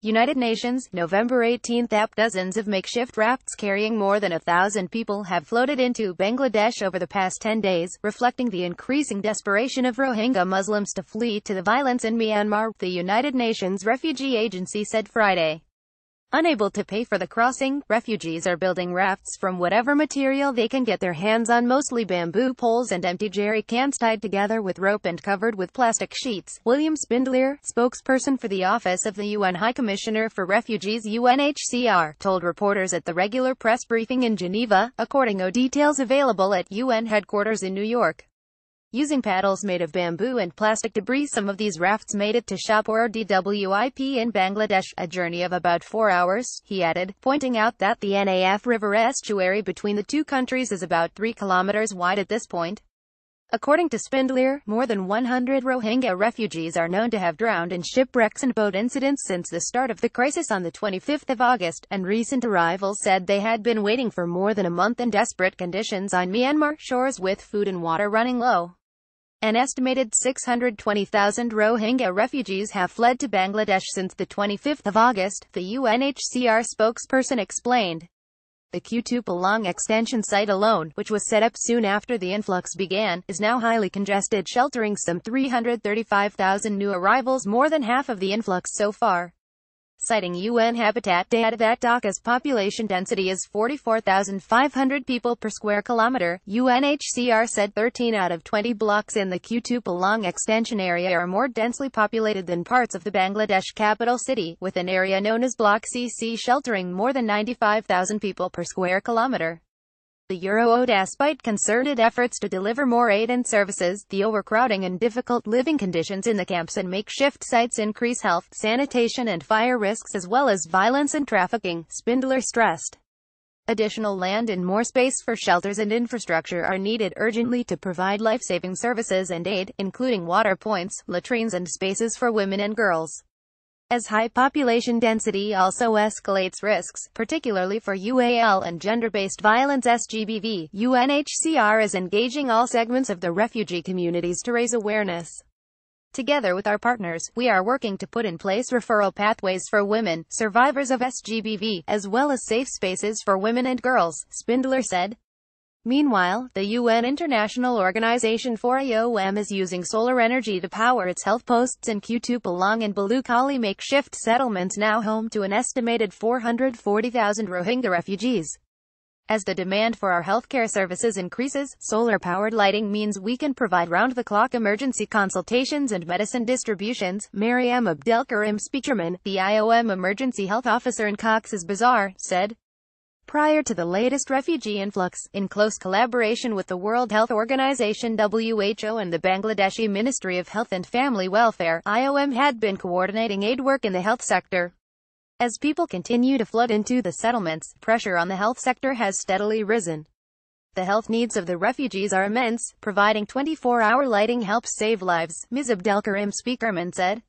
United Nations, November 18. Dozens of makeshift rafts carrying more than 1,000 people have floated into Bangladesh over the past 10 days, reflecting the increasing desperation of Rohingya Muslims to flee to the violence in Myanmar, the United Nations Refugee Agency said Friday. Unable to pay for the crossing, refugees are building rafts from whatever material they can get their hands on, mostly bamboo poles and empty jerry cans tied together with rope and covered with plastic sheets. William Spindler, spokesperson for the Office of the UN High Commissioner for Refugees (UNHCR), told reporters at the regular press briefing in Geneva, according to details available at UN headquarters in New York. Using paddles made of bamboo and plastic debris, some of these rafts made it to Shahpur DWIP in Bangladesh, a journey of about 4 hours, he added, pointing out that the Naf River estuary between the two countries is about 3 kilometers wide at this point. According to Spindler, more than 100 Rohingya refugees are known to have drowned in shipwrecks and boat incidents since the start of the crisis on the 25th of August, and recent arrivals said they had been waiting for more than a month in desperate conditions on Myanmar shores with food and water running low. An estimated 620,000 Rohingya refugees have fled to Bangladesh since the 25th of August, the UNHCR spokesperson explained. The Kutupalong extension site alone, which was set up soon after the influx began, is now highly congested, sheltering some 335,000 new arrivals, more than half of the influx so far. Citing UN Habitat data that Dhaka's population density is 44,500 people per square kilometer, UNHCR said 13 out of 20 blocks in the Kutupalong extension area are more densely populated than parts of the Bangladesh capital city, with an area known as Block CC sheltering more than 95,000 people per square kilometer. The Euro, despite concerted efforts to deliver more aid and services, the overcrowding and difficult living conditions in the camps and makeshift sites increase health, sanitation and fire risks as well as violence and trafficking, Spindler stressed. Additional land and more space for shelters and infrastructure are needed urgently to provide life-saving services and aid, including water points, latrines and spaces for women and girls. As high population density also escalates risks, particularly for UAL and gender-based violence (SGBV), UNHCR is engaging all segments of the refugee communities to raise awareness. Together with our partners, we are working to put in place referral pathways for women, survivors of SGBV, as well as safe spaces for women and girls, Spindler said. Meanwhile, the UN International Organization for IOM is using solar energy to power its health posts in Kutupalong and Balukhali makeshift settlements now home to an estimated 440,000 Rohingya refugees. As the demand for our healthcare services increases, solar-powered lighting means we can provide round-the-clock emergency consultations and medicine distributions, Mariam Abdelkarim Speakerman, the IOM Emergency Health Officer in Cox's Bazar, said. Prior to the latest refugee influx, in close collaboration with the World Health Organization (WHO) and the Bangladeshi Ministry of Health and Family Welfare, IOM had been coordinating aid work in the health sector. As people continue to flood into the settlements, pressure on the health sector has steadily risen. The health needs of the refugees are immense. Providing 24-hour lighting helps save lives, Ms. Abdelkarim Speakerman said.